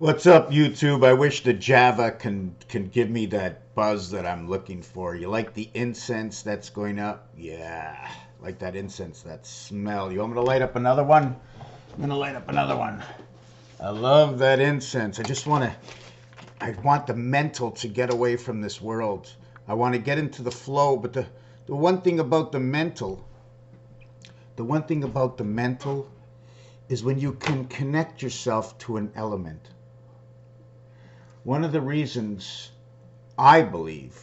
What's up, YouTube? I wish the Java can give me that buzz that I'm looking for. You like the incense that's going up? Yeah, like that incense, that smell. You want me to light up another one? I'm gonna light up another one. I love that incense. I want the mental to get away from this world. I want to get into the flow, but the one thing about the mental, is when you can connect yourself to an element. One of the reasons I believe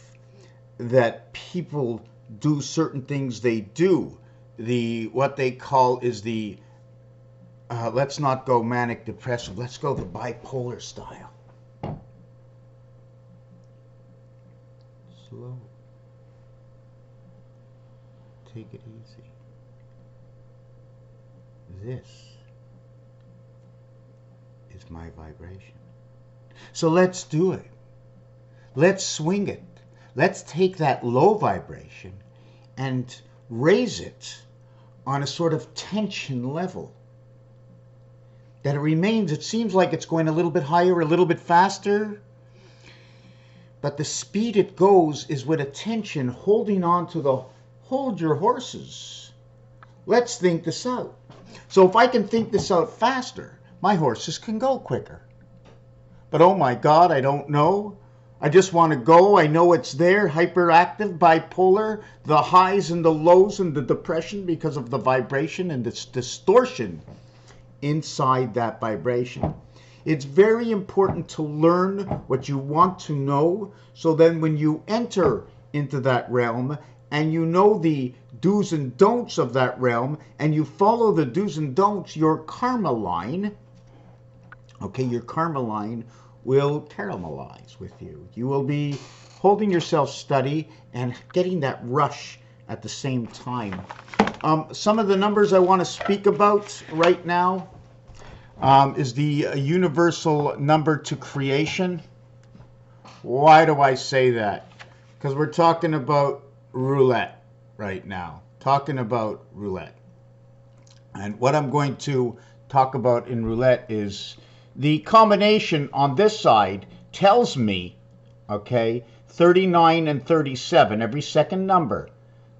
that people do certain things they do, what they call is the, let's not go manic depressive, let's go the bipolar style. Slow. Take it easy. This is my vibration. So let's do it. Let's swing it. Let's take that low vibration and raise it on a sort of tension level. That it remains, it seems like it's going a little bit higher, a little bit faster. But the speed it goes is with a tension holding on to the, hold your horses. Let's think this out. So if I can think this out faster, my horses can go quicker. But oh my God, I don't know. I just want to go. I know it's there, hyperactive, bipolar, the highs and the lows and the depression because of the vibration and this distortion inside that vibration. It's very important to learn what you want to know, so then when you enter into that realm and you know the do's and don'ts of that realm and you follow the do's and don'ts, your karma line, okay, your karma line will caramelize with you. You will be holding yourself steady and getting that rush at the same time. Some of the numbers I want to speak about right now is the universal number to creation. Why do I say that? Because we're talking about roulette right now. Talking about roulette. And what I'm going to talk about in roulette is the combination on this side tells me, okay, 39 and 37, every second number.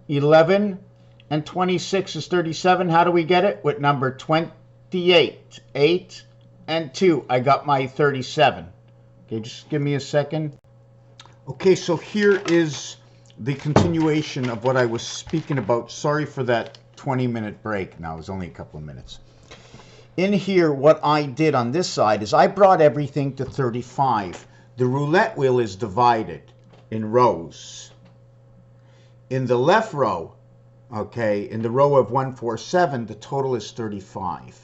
11 and 26 is 37. How do we get it? With number 28. 8 and 2. I got my 37. Okay, just give me a second. Okay, so here is the continuation of what I was speaking about. Sorry for that 20-minute break. Now, it was only a couple of minutes. In here, what I did on this side is I brought everything to 35. The roulette wheel is divided in rows. In the left row, okay, in the row of 147, the total is 35.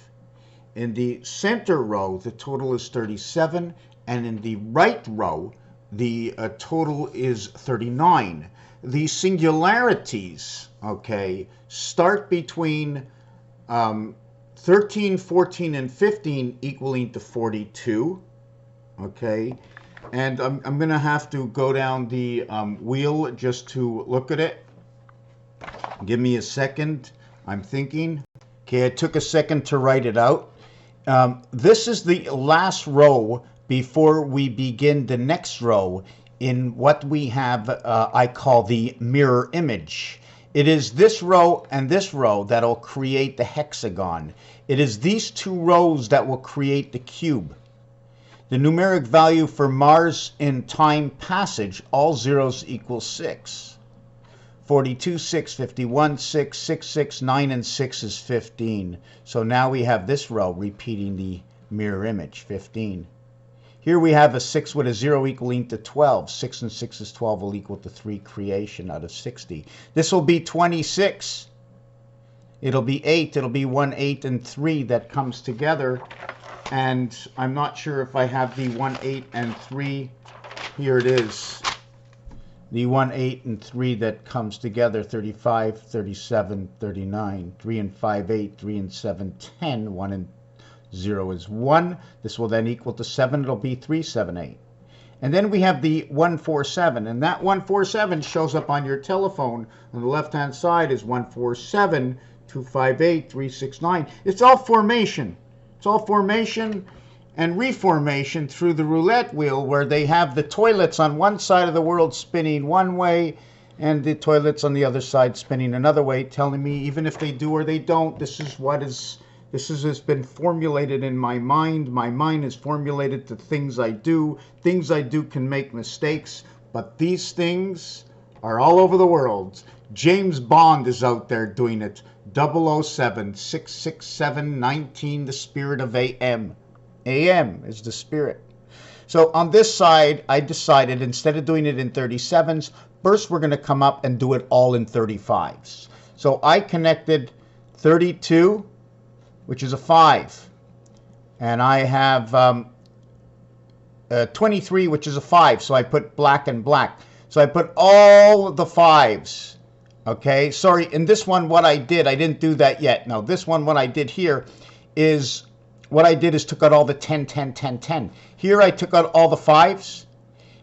In the center row, the total is 37. And in the right row, the total is 39. The singularities, okay, start between 13, 14, and 15 equaling to 42, okay? And I'm going to have to go down the wheel just to look at it. Give me a second. I'm thinking. Okay, it took a second to write it out. This is the last row before we begin the next row in what we have, I call the mirror image. It is this row and this row that'll create the hexagon. It is these two rows that will create the cube. The numeric value for Mars in time passage, all zeros equal 6. 42, 6, 51, 6, 6, 6, 9, and 6 is 15. So now we have this row repeating the mirror image, 15. Here we have a 6 with a 0 equaling to 12. 6 and 6 is 12 will equal to 3 creation out of 60. This will be 26. It'll be 8. It'll be 1, 8, and 3 that comes together. And I'm not sure if I have the 1, 8, and 3. Here it is. The 1, 8, and 3 that comes together, 35, 37, 39. 3 and 5, 8. 3 and 7, 10. 1 and 0 is 1. This will then equal to 7. It'll be 378. And then we have the 147. And that 147 shows up on your telephone. On the left-hand side is 147, 258, 369. It's all formation. It's all formation. and reformation through the roulette wheel, where they have the toilets on one side of the world spinning one way and the toilets on the other side spinning another way, telling me even if they do or they don't, this has been formulated in my mind. My mind is formulated to things I do. Things I do can make mistakes, but these things are all over the world. James Bond is out there doing it. 007 667 19, the spirit of AM. AM is the spirit. So on this side, I decided instead of doing it in 37s, first we're going to come up and do it all in 35s. So I connected 32, which is a 5. And I have 23, which is a 5. So I put black and black. So I put all the 5s. Okay, sorry, in this one what I didn't do that yet. Now this one, what I did here is, what I did is took out all the 10, 10, 10, 10. Here I took out all the 5s.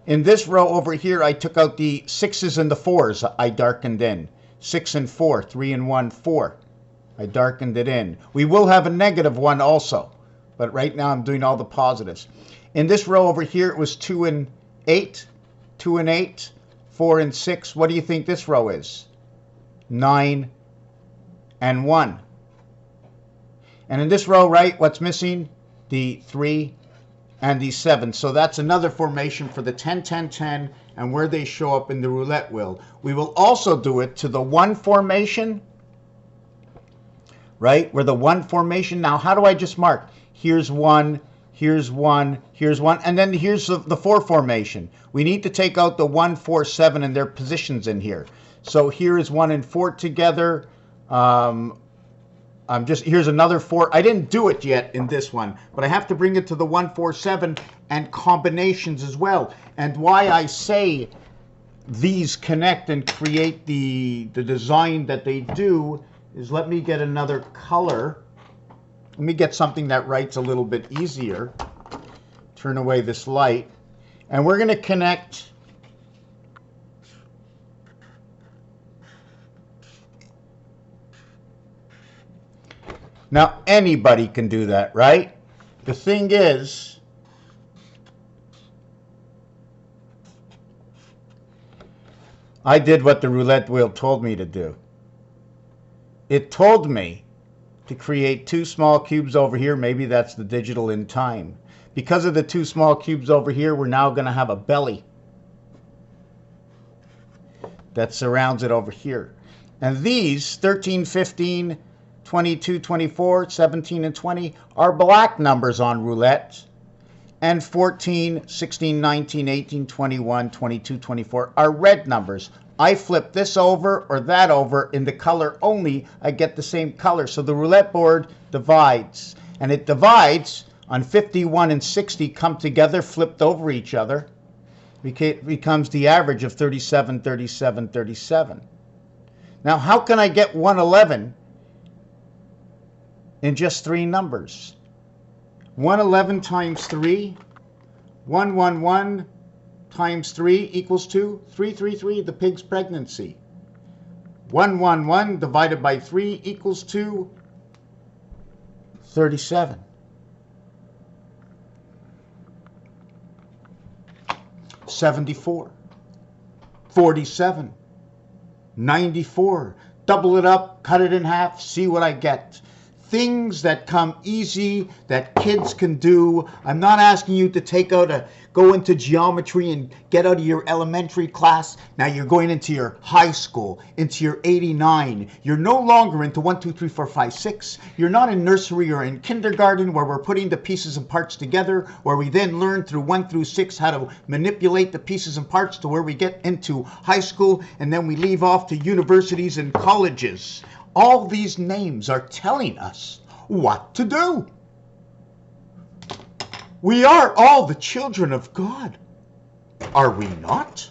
In this row over here, I took out the 6s and the 4s. I darkened in. 6 and 4, 3 and 1, 4. I darkened it in. We will have a negative one also, but right now I'm doing all the positives. In this row over here, it was 2 and 8, 2 and 8, 4 and 6. What do you think this row is? 9 and 1. And in this row, right, what's missing? The 3 and the 7. So that's another formation for the 10, 10, 10, and where they show up in the roulette wheel. We will also do it to the 1 formation, right? Where the 1 formation. Now, how do I just mark? Here's 1, here's 1, here's 1, and then here's the 4 formation. We need to take out the 1, 4, 7 and their positions in here. So here is 1 and 4 together. Here's another 4. I didn't do it yet in this one, but I have to bring it to the 1, 4, 7 and combinations as well. And why I say these connect and create the design that they do is, let me get another color. Let me get something that writes a little bit easier. Turn away this light. And we're going to connect now. Anybody can do that, right? The thing is, I did what the roulette wheel told me to do. It told me to create 2 small cubes over here. Maybe that's the digital in time. Because of the 2 small cubes over here, we're now going to have a belly that surrounds it over here. And these 13, 15, 22, 24, 17, and 20 are black numbers on roulette. And 14, 16, 19, 18, 21, 22, 24 are red numbers. I flip this over or that over in the color only, I get the same color. So the roulette board divides. And it divides on 51 and 60 come together, flipped over each other. It becomes the average of 37, 37, 37. Now, how can I get 111 in just 3 numbers? 111 times 3, 111 times 3 equals 2, 333, the pig's pregnancy. 111 divided by 3 equals 2, 37. 74, 47, 94. Double it up, cut it in half, see what I get. Things that come easy, that kids can do. I'm not asking you to go into geometry and get out of your elementary class. Now you're going into your high school, into your 89. You're no longer into 1, 2, 3, 4, 5, 6. You're not in nursery or in kindergarten where we're putting the pieces and parts together, where we then learn through 1 through 6 how to manipulate the pieces and parts to where we get into high school, and then we leave off to universities and colleges. All these names are telling us what to do. We are all the children of God. Are we not?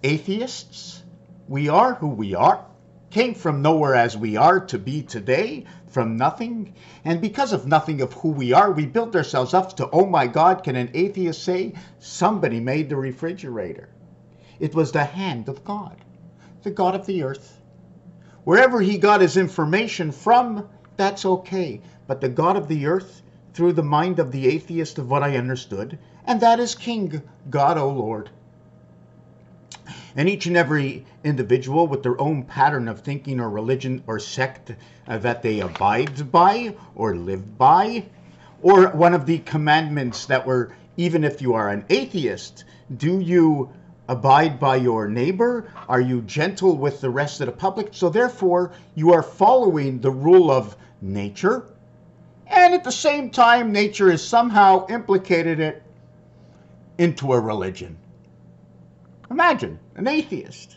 Atheists? We are who we are. Came from nowhere as we are to be today, from nothing. And because of nothing of who we are, we built ourselves up to, oh my God, can an atheist say somebody made the refrigerator? It was the hand of God, the God of the earth. Wherever he got his information from, that's okay. But the God of the earth, through the mind of the atheist of what I understood, and that is King, God, O Lord. And each and every individual with their own pattern of thinking or religion or sect that they abide by or live by, or one of the commandments that were, even if you are an atheist, do you abide by your neighbor? Are you gentle with the rest of the public? So therefore, you are following the rule of nature, and at the same time, nature has somehow implicated it into a religion. Imagine an atheist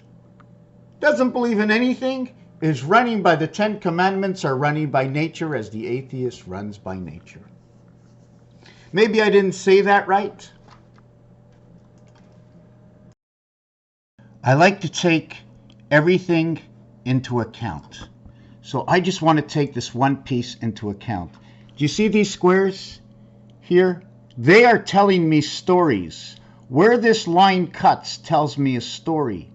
doesn't believe in anything, is running by the 10 Commandments, or running by nature as the atheist runs by nature. Maybe I didn't say that right. I like to take everything into account. So I just want to take this one piece into account. Do you see these squares here? They are telling me stories. Where this line cuts tells me a story.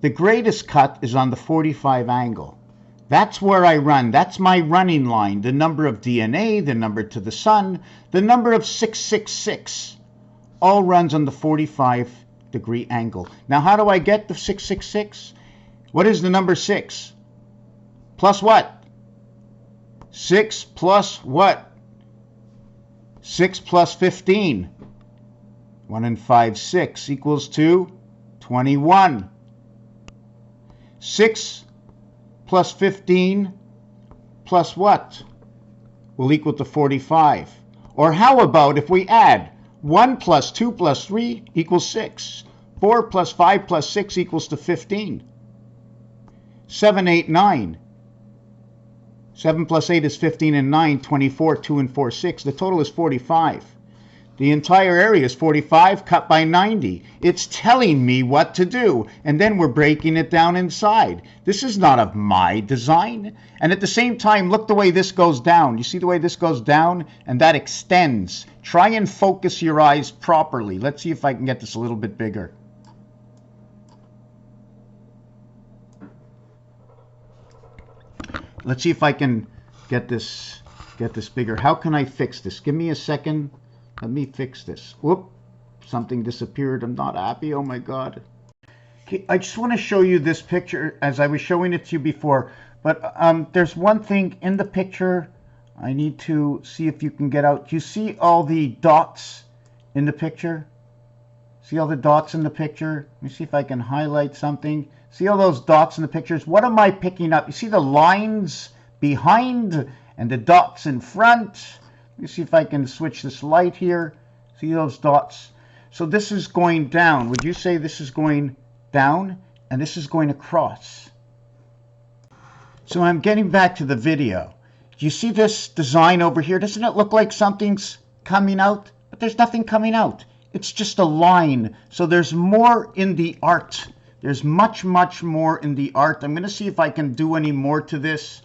The greatest cut is on the 45 angle. That's where I run. That's my running line. The number of DNA, the number to the sun, the number of 666 all runs on the 45-degree angle. Now, how do I get the 666? What is the number 6? Plus what? 6 plus what? 6 plus 15. 1 and 5, 6 equals to 21. 6 plus 15 plus what will equal to 45? Or how about if we add 1 plus 2 plus 3 equals 6. 4 plus 5 plus 6 equals to 15. 7, 8, 9. 7 plus 8 is 15 and 9, 24, 2 and 4, 6. The total is 45. The entire area is 45 cut by 90. It's telling me what to do, and then we're breaking it down inside. This is not of my design. And at the same time, look the way this goes down. You see the way this goes down? And that extends. Try and focus your eyes properly. Let's see if I can get this a little bit bigger. Let's see if I can get this bigger. How can I fix this? Give me a second. Let me fix this. Whoop, something disappeared. I'm not happy. Oh my God. Okay, I just want to show you this picture as I was showing it to you before. But there's one thing in the picture I need to see if you can get out. You see all the dots in the picture? See all the dots in the picture? Let me see if I can highlight something. See all those dots in the pictures? What am I picking up? You see the lines behind and the dots in front? Let me see if I can switch this light here. See those dots? So this is going down. Would you say this is going down and this is going across? So I'm getting back to the video. Do you see this design over here? Doesn't it look like something's coming out? But there's nothing coming out. It's just a line. So there's more in the art. There's much, much more in the art. I'm going to see if I can do any more to this.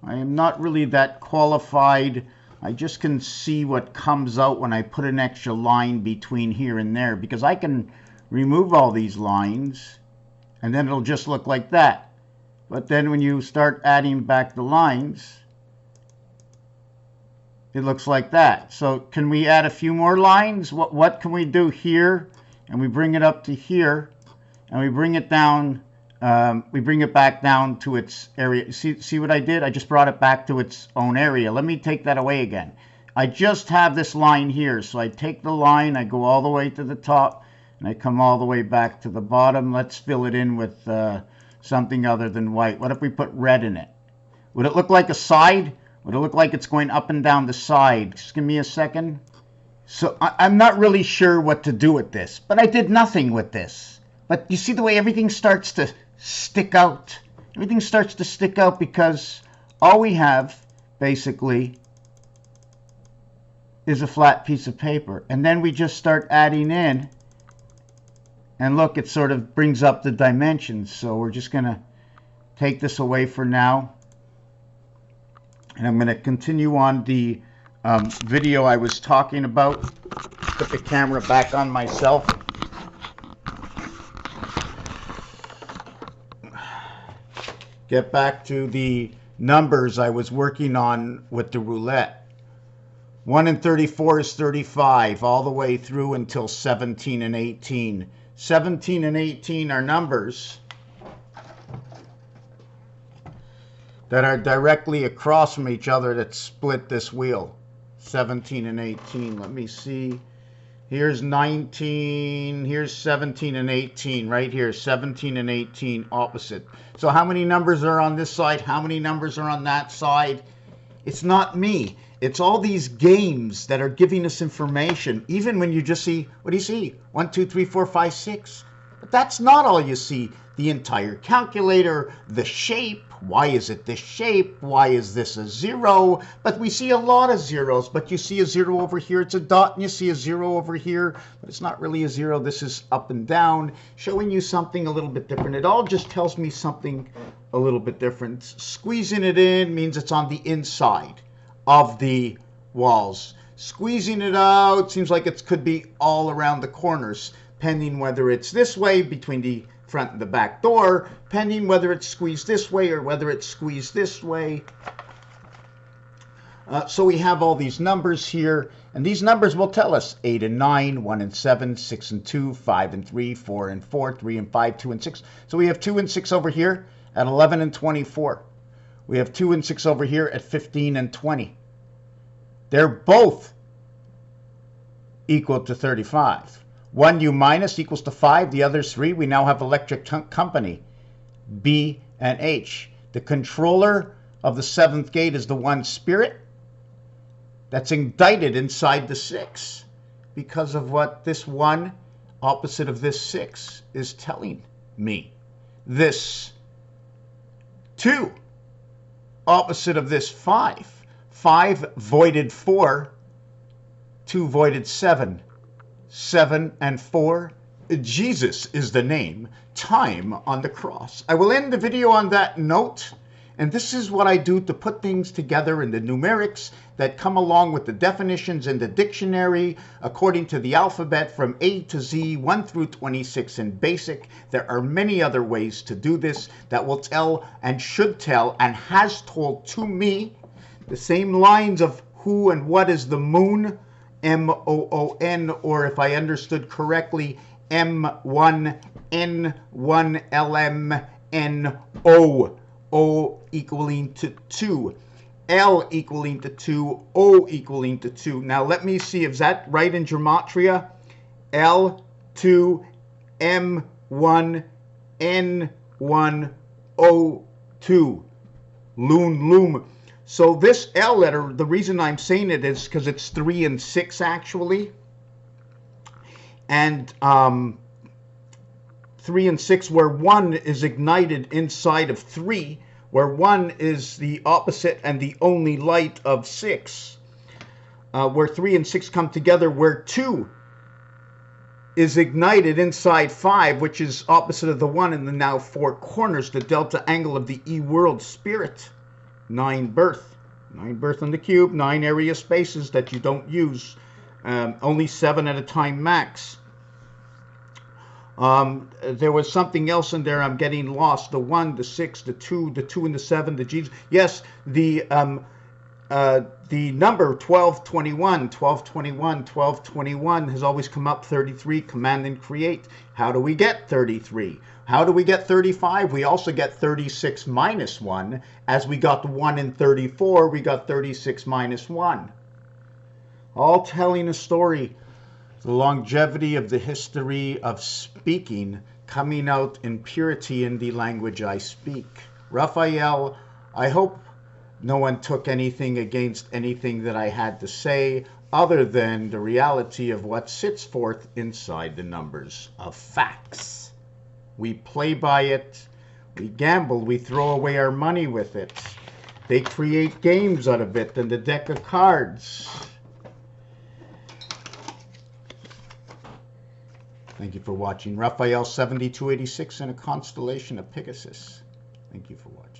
I am not really that qualified. I just can see what comes out when I put an extra line between here and there, because I can remove all these lines and then it'll just look like that. But then when you start adding back the lines, it looks like that. So can we add a few more lines? What can we do here? And we bring it up to here and we bring it down. We bring it back down to its area. See what I did? I just brought it back to its own area. Let me take that away again. I just have this line here. So I take the line, I go all the way to the top, and I come all the way back to the bottom. Let's fill it in with something other than white. What if we put red in it? Would it look like a side? Would it look like it's going up and down the side? Just give me a second. So I'm not really sure what to do with this, but I did nothing with this. But you see the way everything starts to stick out. Everything starts to stick out because all we have basically is a flat piece of paper, and then we just start adding in, and look, it sort of brings up the dimensions. So we're just going to take this away for now, and I'm going to continue on the video I was talking about. Put the camera back on myself. Get back to the numbers I was working on with the roulette. 1 and 34 is 35, all the way through until 17 and 18. 17 and 18 are numbers that are directly across from each other that split this wheel. 17 and 18. Let me see. Here's 19. Here's 17 and 18. Right here, 17 and 18 opposite. So how many numbers are on this side? How many numbers are on that side? It's not me. It's all these games that are giving us information. Even when you just see, what do you see? 1, 2, 3, 4, 5, 6. But that's not all you see. The entire calculator, the shape. Why is it this shape? Why is this a 0? But we see a lot of zeros. But you see a 0 over here, it's a dot, and you see a 0 over here, but it's not really a 0. This is up and down, showing you something a little bit different. It all just tells me something a little bit different. Squeezing it in means it's on the inside of the walls. Squeezing it out seems like it could be all around the corners, pending whether it's this way between the front and the back door, pending whether it's squeezed this way or whether it's squeezed this way. So we have all these numbers here, and these numbers will tell us 8 and 9, 1 and 7, 6 and 2, 5 and 3, 4 and 4, 3 and 5, 2 and 6. So we have 2 and 6 over here at 11 and 24. We have 2 and 6 over here at 15 and 20. They're both equal to 35. 1 U minus equals to 5. The other's 3. We now have electric company, B and H. The controller of the 7th gate is the one spirit that's indicted inside the 6 because of what this 1 opposite of this 6 is telling me. This 2 opposite of this 5. 5 voided 4, 2 voided 7. 7 and 4, Jesus is the name, time on the cross. I will end the video on that note, and this is what I do to put things together in the numerics that come along with the definitions in the dictionary according to the alphabet from A to Z, 1 through 26 in basic. There are many other ways to do this that will tell and should tell and has told to me the same lines of who and what is the moon, M-O-O-N, or if I understood correctly, M1, N1, L-M-N-O, O equaling to 2, L equaling to 2, O equaling to 2. Now let me see, is that right in gematria? L2, M1, N1, O2, loom. So this L letter, the reason I'm saying it is because it's 3 and 6 actually. And 3 and 6 where 1 is ignited inside of 3, where 1 is the opposite and the only light of 6. Where 3 and 6 come together, where 2 is ignited inside 5, which is opposite of the 1 in the now 4 corners, the delta angle of the E-world spirit. 9 birth. 9 birth on the cube, 9 area spaces that you don't use. Only 7 at a time max. There was something else in there. I'm getting lost. The 1, the 6, the 2 and the 7, the G's. Yes, the number 1221 has always come up. 33, command and create. How do we get 33? How do we get 35? We also get 36 minus 1. As we got 1 in 34, we got 36 minus 1. All telling a story. The longevity of the history of speaking coming out in purity in the language I speak. Raphael, I hope no one took anything against anything that I had to say other than the reality of what sits forth inside the numbers of facts. We play by it, we gamble, we throw away our money with it. They create games out of it and the deck of cards. Thank you for watching. Raphael 7286 in a constellation of Pegasus. Thank you for watching.